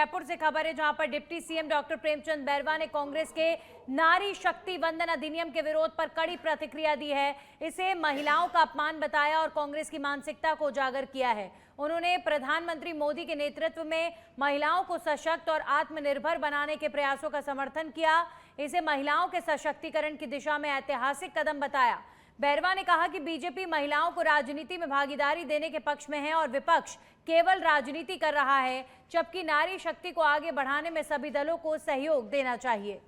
जयपुर से खबर है, जहां पर deputy CM doctor Premchand Bairwa ने कांग्रेस के नारी शक्ति वंदन अधिनियम के विरोध पर कड़ी प्रतिक्रिया दी है। इसे महिलाओं का अपमान बताया और कांग्रेस की मानसिकता को उजागर किया है। उन्होंने प्रधानमंत्री मोदी के नेतृत्व में महिलाओं को सशक्त और आत्मनिर्भर बनाने के प्रयासों का समर्थन किया। इसे महिलाओं के सशक्तिकरण की दिशा में ऐतिहासिक कदम बताया। बैरवा ने कहा कि बीजेपी महिलाओं को राजनीति में भागीदारी देने के पक्ष में है और विपक्ष केवल राजनीति कर रहा है, जबकि नारी शक्ति को आगे बढ़ाने में सभी दलों को सहयोग देना चाहिए।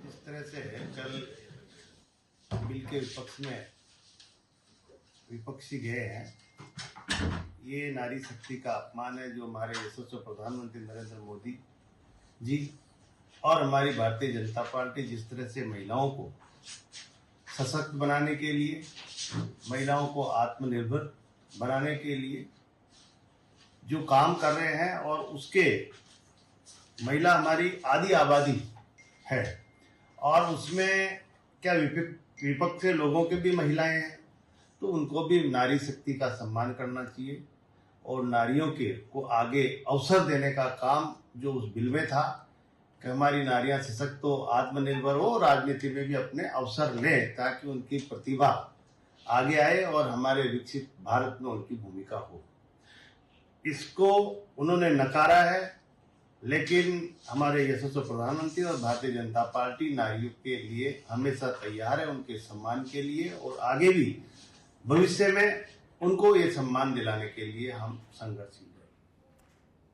इस तरह से कल बिल के विपक्ष में विपक्षी गए हैं, ये नारी शक्ति का अपमान है जो हमारे यशस्वी प्रधानमंत्री नरेंद्र मोदी जी और हमारी भारतीय जनता पार्टी जिस तरह से महिलाओं को सशक्त बनाने के लिए, महिलाओं को आत्मनिर्भर बनाने के लिए जो काम कर रहे हैं, और उसके महिला हमारी आधी आबादी है और उसमें क्या विपक्ष के लोगों के भी महिलाएं हैं, तो उनको भी नारी शक्ति का सम्मान करना चाहिए और नारियों के को आगे अवसर देने का काम जो उस बिल में था कि हमारी नारियां सशक्त हो, आत्मनिर्भर हो, राजनीति में भी अपने अवसर लें ताकि उनकी प्रतिभा आगे आए और हमारे विकसित भारत में उनकी भूमिका हो। इसको उन्होंने नकारा है, लेकिन हमारे यशस्वी प्रधानमंत्री और भारतीय जनता पार्टी नारियों के लिए हमेशा तैयार है, उनके सम्मान के लिए, और आगे भी भविष्य में उनको ये सम्मान दिलाने के लिए हम संघर्षशील हैं।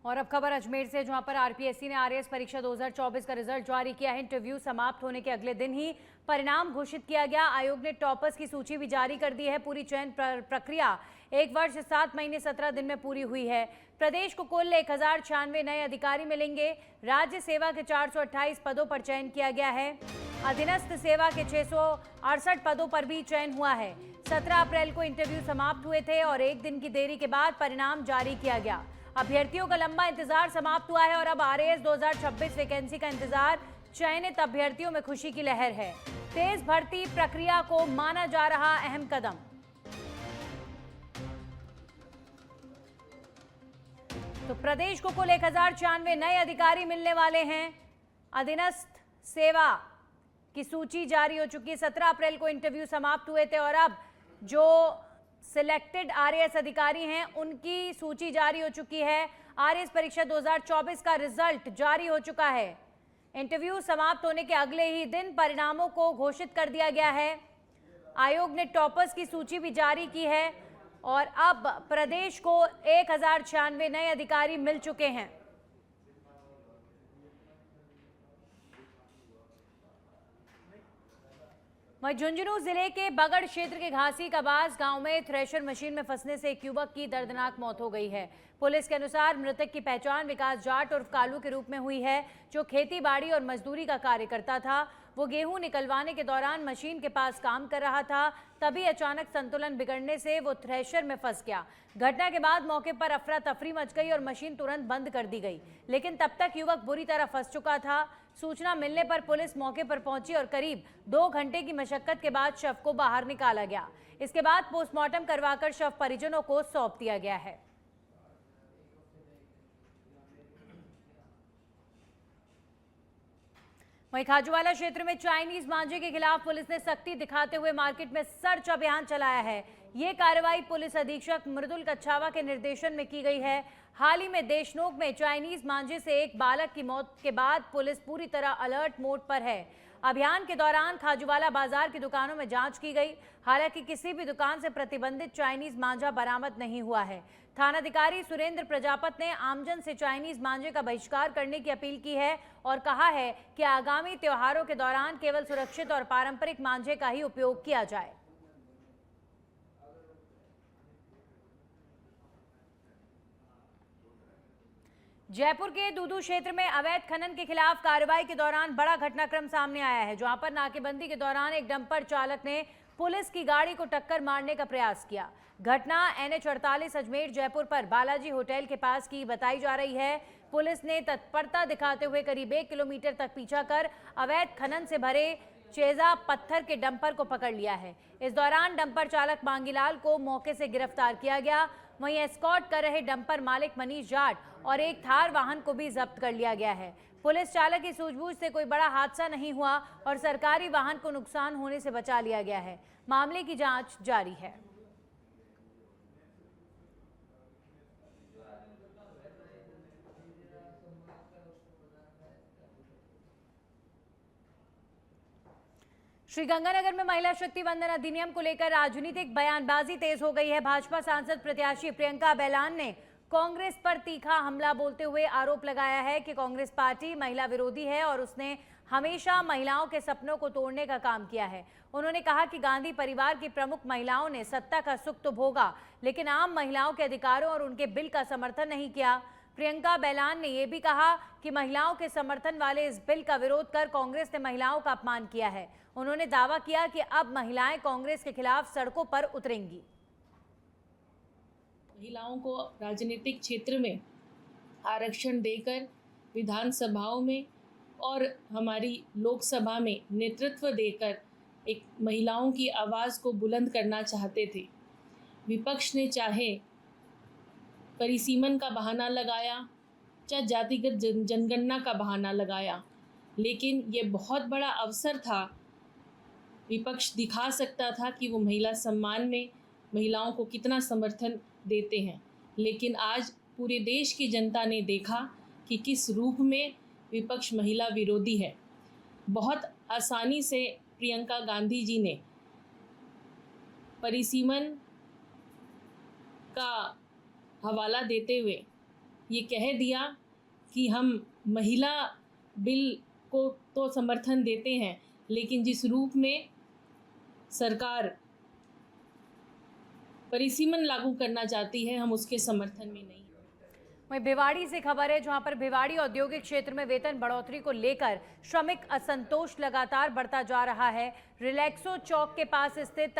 और अब खबर अजमेर से, जहां पर आरपीएससी ने आरएएस परीक्षा 2024 का रिजल्ट जारी किया है। इंटरव्यू समाप्त होने के अगले दिन ही परिणाम घोषित किया गया। आयोग ने टॉपर्स की सूची भी जारी कर दी है। पूरी चयन प्रक्रिया 1 वर्ष 7 महीने 17 दिन में पूरी हुई है। प्रदेश को कुल 1096 नए अधिकारी मिलेंगे। राज्य सेवा के 428 पदों पर चयन किया गया है। अधीनस्थ सेवा के 668 पदों पर भी चयन हुआ है। 17 अप्रैल को इंटरव्यू समाप्त हुए थे और 1 दिन की देरी के बाद परिणाम जारी किया गया। अभ्यर्थियों का लंबा इंतजार समाप्त हुआ है और अब आरएएस 2026 वैकेंसी का इंतजार। चयनित अभ्यर्थियों में खुशी की लहर है। तेज भर्ती प्रक्रिया को माना जा रहा अहम कदम। तो प्रदेश को कुल 1096 नए अधिकारी मिलने वाले हैं। अधीनस्थ सेवा की सूची जारी हो चुकी है। 17 अप्रैल को इंटरव्यू समाप्त हुए थे और अब जो सिलेक्टेड आरएएस अधिकारी हैं उनकी सूची जारी हो चुकी है। आरएएस परीक्षा 2024 का रिजल्ट जारी हो चुका है। इंटरव्यू समाप्त होने के अगले ही दिन परिणामों को घोषित कर दिया गया है। आयोग ने टॉपर्स की सूची भी जारी की है और अब प्रदेश को 1096 नए अधिकारी मिल चुके हैं। वहीं झुंझुनू जिले के बगड़ क्षेत्र के घासी कबास गांव में थ्रेशर मशीन में फंसने से एक युवक की दर्दनाक मौत हो गई है। पुलिस के अनुसार मृतक की पहचान विकास जाट उर्फ कालू के रूप में हुई है, जो खेती बाड़ी और मजदूरी का कार्य करता था। वो गेहूं निकलवाने के दौरान मशीन के पास काम कर रहा था, तभी अचानक संतुलन बिगड़ने से वो थ्रेशर में फंस गया। घटना के बाद मौके पर अफरा तफरी मच गई और मशीन तुरंत बंद कर दी गई, लेकिन तब तक युवक बुरी तरह फंस चुका था। सूचना मिलने पर पुलिस मौके पर पहुंची और करीब 2 घंटे की मशक्कत के बाद शव को बाहर निकाला गया। इसके बाद पोस्टमार्टम करवाकर शव परिजनों को सौंप दिया गया है। वहीं खाजूवाला क्षेत्र में चाइनीज मांझे के खिलाफ पुलिस ने सख्ती दिखाते हुए मार्केट में सर्च अभियान चलाया है। ये कार्रवाई पुलिस अधीक्षक मृदुल कच्छावा के निर्देशन में की गई है। हाल ही में देशनोक में चाइनीज मांझे से एक बालक की मौत के बाद पुलिस पूरी तरह अलर्ट मोड पर है। अभियान के दौरान खाजूवाला बाजार की दुकानों में जांच की गई। हालांकि किसी भी दुकान से प्रतिबंधित चाइनीज मांझा बरामद नहीं हुआ है। थानाधिकारी सुरेंद्र प्रजापत ने आमजन से चाइनीज मांझे का बहिष्कार करने की अपील की है और कहा है कि आगामी त्योहारों के दौरान केवल सुरक्षित और पारंपरिक मांझे का ही उपयोग किया जाए। जयपुर के दूदू क्षेत्र में अवैध खनन के खिलाफ कार्रवाई के दौरान बड़ा घटनाक्रम सामने आया है, जहां पर नाकेबंदी के दौरान एक डंपर चालक ने पुलिस की गाड़ी को टक्कर मारने का प्रयास किया। घटना NH 48 अजमेर जयपुर पर बालाजी होटल के पास की बताई जा रही है। पुलिस ने तत्परता दिखाते हुए करीब 1 किलोमीटर तक पीछा कर अवैध खनन से भरे चेजा पत्थर के डंपर को पकड़ लिया है। इस दौरान डंपर चालक मांगीलाल को मौके से गिरफ्तार किया गया। वहीं एस्कॉर्ट कर रहे डंपर मालिक मनीष जाट और एक थार वाहन को भी जब्त कर लिया गया है। पुलिस चालक की सूझबूझ से कोई बड़ा हादसा नहीं हुआ और सरकारी वाहन को नुकसान होने से बचा लिया गया है। मामले की जांच जारी है। श्रीगंगानगर में महिला शक्ति वंदन अधिनियम को लेकर राजनीतिक बयानबाजी तेज हो गई है। भाजपा सांसद प्रत्याशी प्रियंका बेलान ने कांग्रेस पर तीखा हमला बोलते हुए आरोप लगाया है कि कांग्रेस पार्टी महिला विरोधी है और उसने हमेशा महिलाओं के सपनों को तोड़ने का काम किया है। उन्होंने कहा कि गांधी परिवार की प्रमुख महिलाओं ने सत्ता का सुख तो भोगा, लेकिन आम महिलाओं के अधिकारों और उनके बिल का समर्थन नहीं किया। प्रियंका बेलान ने यह भी कहा कि महिलाओं के समर्थन वाले इस बिल का विरोध कर कांग्रेस ने महिलाओं का अपमान किया है। उन्होंने दावा किया कि अब महिलाएं कांग्रेस के खिलाफ सड़कों पर उतरेंगी। महिलाओं को राजनीतिक क्षेत्र में आरक्षण देकर विधानसभाओं में और हमारी लोकसभा में नेतृत्व देकर एक महिलाओं की आवाज़ को बुलंद करना चाहते थे। विपक्ष ने चाहे परिसीमन का बहाना लगाया, चाहे जातिगत जनगणना का बहाना लगाया, लेकिन ये बहुत बड़ा अवसर था। विपक्ष दिखा सकता था कि वो महिला सम्मान में महिलाओं को कितना समर्थन देते हैं, लेकिन आज पूरे देश की जनता ने देखा कि किस रूप में विपक्ष महिला विरोधी है। बहुत आसानी से प्रियंका गांधी जी ने परिसीमन का हवाला देते हुए ये कह दिया कि हम महिला बिल को तो समर्थन देते हैं, लेकिन जिस रूप में सरकार परिसीमन लागू करना चाहती है, हम उसके समर्थन में नहीं। वहीं भिवाड़ी से खबर है, जहां पर भिवाड़ी औद्योगिक क्षेत्र में वेतन बढ़ोतरी को लेकर श्रमिक असंतोष लगातार बढ़ता जा रहा है। रिलैक्सो चौक के पास स्थित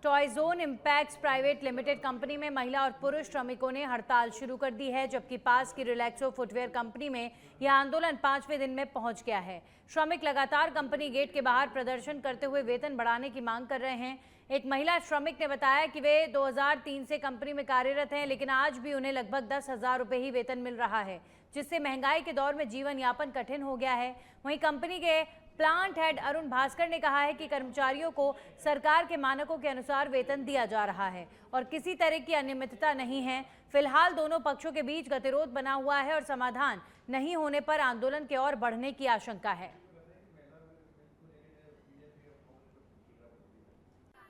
टॉयजोन इम्पैक्ट्स प्राइवेट लिमिटेड कंपनी में महिला और पुरुष श्रमिकों ने हड़ताल शुरू कर दी है, जबकि पास की रिलैक्सो फुटवेयर कंपनी में यह आंदोलन 5वें दिन में पहुंच गया है। श्रमिक लगातार कंपनी गेट के बाहर प्रदर्शन करते हुए वेतन बढ़ाने की मांग कर रहे हैं। एक महिला श्रमिक ने बताया कि वे 2003 से कंपनी में कार्यरत हैं, लेकिन आज भी उन्हें लगभग 10,000 रुपये ही वेतन मिल रहा है, जिससे महंगाई के दौर में जीवन यापन कठिन हो गया है। वहीं कंपनी के प्लांट हेड अरुण भास्कर ने कहा है कि कर्मचारियों को सरकार के मानकों के अनुसार वेतन दिया जा रहा है और किसी तरह की अनियमितता नहीं है। फिलहाल दोनों पक्षों के बीच गतिरोध बना हुआ है और समाधान नहीं होने पर आंदोलन के और बढ़ने की आशंका है।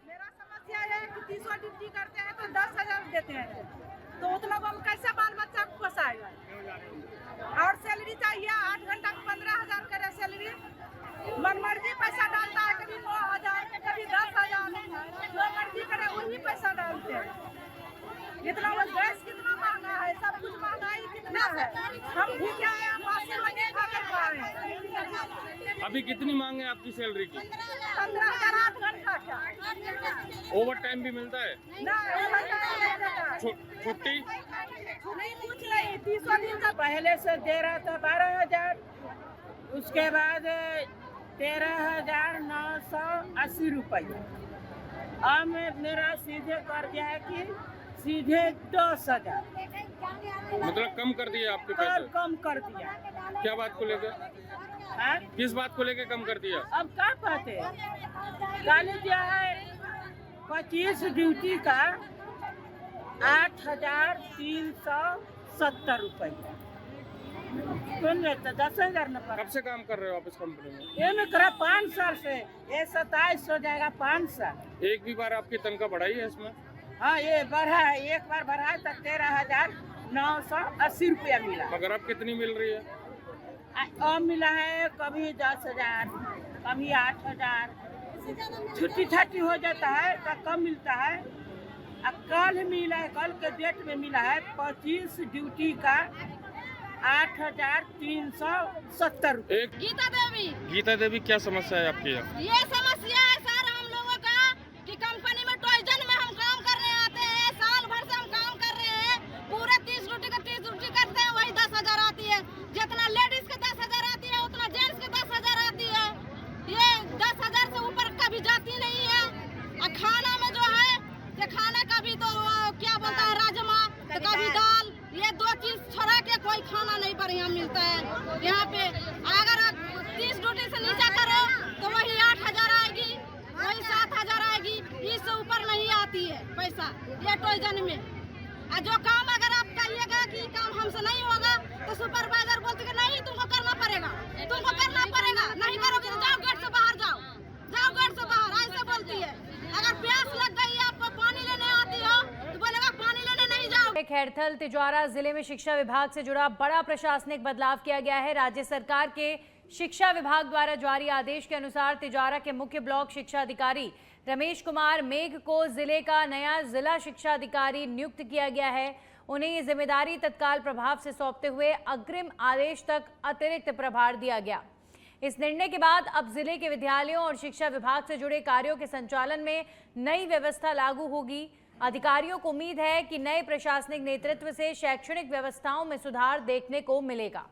मेरा समस्या है कि 300 ड्यूटी करते हैं तो 10,000 देते हैं, तो उतना हम कैसे बाल बच्चा को पोसाएगा। और सैलरी चाहिए 8 घंटा में 15,000 करे सैलरी। मनमर्जी पैसा डालता है, कभी 9,000 कभी 10,000, जो मर्जी करे वही पैसा डालते हैं। कितना गैस कितना महंगा है, सब कुछ महंगाई कितना है। हम भूखे हैं, बासी रोटी खा कर खाए। अभी कितनी मांग है आपकी सैलरी की? 15,000 8 घंटा का। ओवर टाइम भी मिलता है? छुट्टी नहीं, कुछ नहीं। 300 दिन का पहले से दे रहा था 12,000, उसके बाद 13,980 रुपये। अब मेरा सीधे कर दिया है कि सीधे 10,000, मतलब कम कर दिया आपके पैसे? कम कर दिया। क्या बात को लेकर? किस बात को लेकर कम कर दिया? अब क्या कहते हैं, गाली दिया है 25 ड्यूटी का 8,370 रुपये। सुन रहे तो 10,000 न। कब से काम कर रहे हो आप इस कंपनी में? ये मैं करा 5 साल से, ये 27 हो जाएगा 5 साल। एक भी बार आपकी तनख्वाह बढ़ाई है इसमें? हाँ, ये बढ़ा है, एक बार बढ़ा है तो 13,980 रुपया मिला। मगर अब कितनी मिल रही है? अब मिला है कभी 10,000, कभी 8,000। छुट्टी छाट्टी हो जाता है तो कम मिलता है। कल मिला है, कल के डेट में मिला है 25 ड्यूटी का 8,370 रुपये। गीता देवी। गीता देवी, क्या समस्या है आपकी यहाँ? ये समस्या है सर हम लोगों का कि कंपनी में टॉयजन में हम काम करने आते हैं, साल भर से हम काम कर रहे हैं, पूरे 30 ड्यूटी करते हैं, वही 10,000 आती है। जितना लेडीज के 10,000 आती है उतना जेंट्स के 10,000 आती है। ये 10,000 से ऊपर कभी जाती नहीं है। और खाना में जो है, खाना का भी तो क्या बोलता है, राजमा खैरथल तिजौरा जिले में शिक्षा विभाग से जुड़ा बड़ा प्रशासनिक बदलाव किया गया है। राज्य सरकार के शिक्षा विभाग द्वारा जारी आदेश के अनुसार तिजौरा के मुख्य ब्लॉक शिक्षा अधिकारी रमेश कुमार मेघ को जिले का नया जिला शिक्षा अधिकारी नियुक्त किया गया है। उन्हें ये जिम्मेदारी तत्काल प्रभाव से सौंपते हुए अग्रिम आदेश तक अतिरिक्त प्रभार दिया गया। इस निर्णय के बाद अब जिले के विद्यालयों और शिक्षा विभाग से जुड़े कार्यों के संचालन में नई व्यवस्था लागू होगी। अधिकारियों को उम्मीद है कि नए प्रशासनिक नेतृत्व से शैक्षणिक व्यवस्थाओं में सुधार देखने को मिलेगा।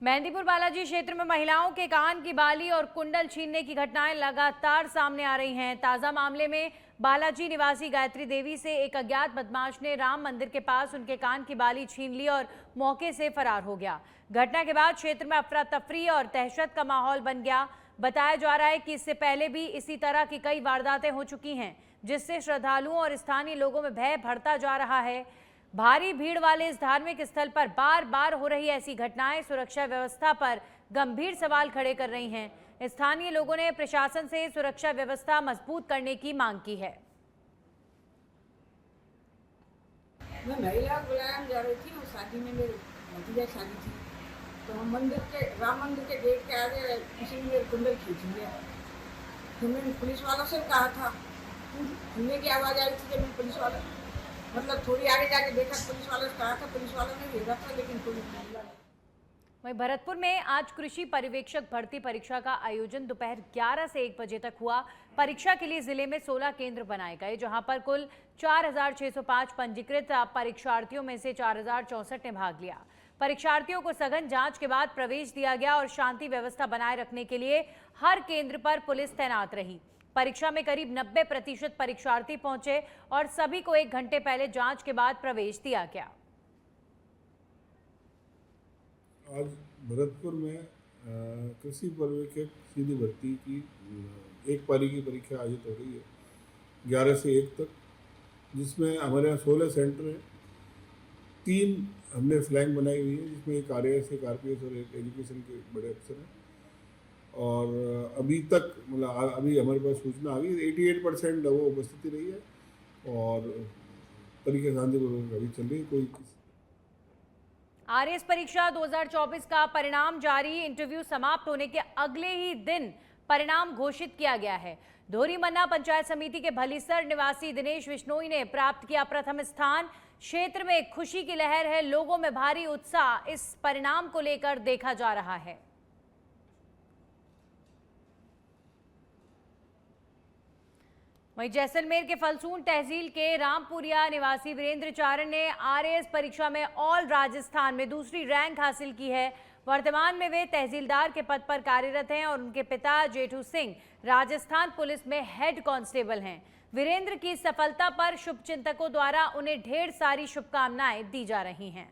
मेहंदीपुर बालाजी क्षेत्र में महिलाओं के कान की बाली और कुंडल छीनने की घटनाएं लगातार सामने आ रही हैं। ताजा मामले में बालाजी निवासी गायत्री देवी से एक अज्ञात बदमाश ने राम मंदिर के पास उनके कान की बाली छीन ली और मौके से फरार हो गया। घटना के बाद क्षेत्र में अफरा तफरी और दहशत का माहौल बन गया। बताया जा रहा है कि इससे पहले भी इसी तरह की कई वारदातें हो चुकी हैं, जिससे श्रद्धालुओं और स्थानीय लोगों में भय बढ़ता जा रहा है। भारी भीड़ वाले इस धार्मिक स्थल पर बार बार हो रही ऐसी घटनाएं सुरक्षा व्यवस्था पर गंभीर सवाल खड़े कर रही हैं। स्थानीय लोगों ने प्रशासन से सुरक्षा व्यवस्था मजबूत करने की मांग की है। मैं महिला बुलाया जा रही थी और शादी में मेरे भतीजा शादी थी, तो हम राम मंदिर के गेट के आगे किसी ने मेरे कुंडल खींच लिया। तो मैंने पुलिस वालों से कहा था, हिलने की आवाज़ आई थी। जब मैं पुलिस वालों मतलब थोड़ी आगे जाके देखा, पुलिस वालों से कहा था, पुलिस वालों ने घेरा था, लेकिन पुलिस नहीं। वहीं भरतपुर में आज कृषि पर्यवेक्षक भर्ती परीक्षा का आयोजन दोपहर 11 से 1 बजे तक हुआ। परीक्षा के लिए जिले में 16 केंद्र बनाए गए, जहां पर कुल 4,605 पंजीकृत परीक्षार्थियों में से 4,064 ने भाग लिया। परीक्षार्थियों को सघन जांच के बाद प्रवेश दिया गया और शांति व्यवस्था बनाए रखने के लिए हर केंद्र पर पुलिस तैनात रही। परीक्षा में करीब 90% परीक्षार्थी पहुंचे और सभी को 1 घंटे पहले जांच के बाद प्रवेश दिया गया। आज भरतपुर में कृषि पर्यवेक्षक सीधी भर्ती की एक पारी की परीक्षा आयोजित हो रही है 11 से 1 तक, जिसमें हमारे यहाँ 16 सेंटर हैं। 3 हमने फ्लैंग बनाई हुई है, जिसमें एक RAS, एक RPS और एक एजुकेशन के बड़े अफसर हैं। और अभी तक मतलब अभी हमारे पास सूचना आ गई 88% वो उपस्थिति रही है और परीक्षा शांतिपूर्वक अभी चल रही है। कोई RAS परीक्षा 2024 का परिणाम जारी। इंटरव्यू समाप्त होने के अगले ही दिन परिणाम घोषित किया गया है। धोरीमन्ना पंचायत समिति के भलीसर निवासी दिनेश विश्नोई ने प्राप्त किया प्रथम स्थान। क्षेत्र में खुशी की लहर है, लोगों में भारी उत्साह इस परिणाम को लेकर देखा जा रहा है। वहीं जैसलमेर के फलसून तहसील के रामपुरिया निवासी वीरेंद्र चारण ने RAS परीक्षा में ऑल राजस्थान में दूसरी रैंक हासिल की है। वर्तमान में वे तहसीलदार के पद पर कार्यरत हैं और उनके पिता जेठू सिंह राजस्थान पुलिस में हेड कांस्टेबल हैं। वीरेंद्र की सफलता पर शुभचिंतकों द्वारा उन्हें ढेर सारी शुभकामनाएं दी जा रही हैं।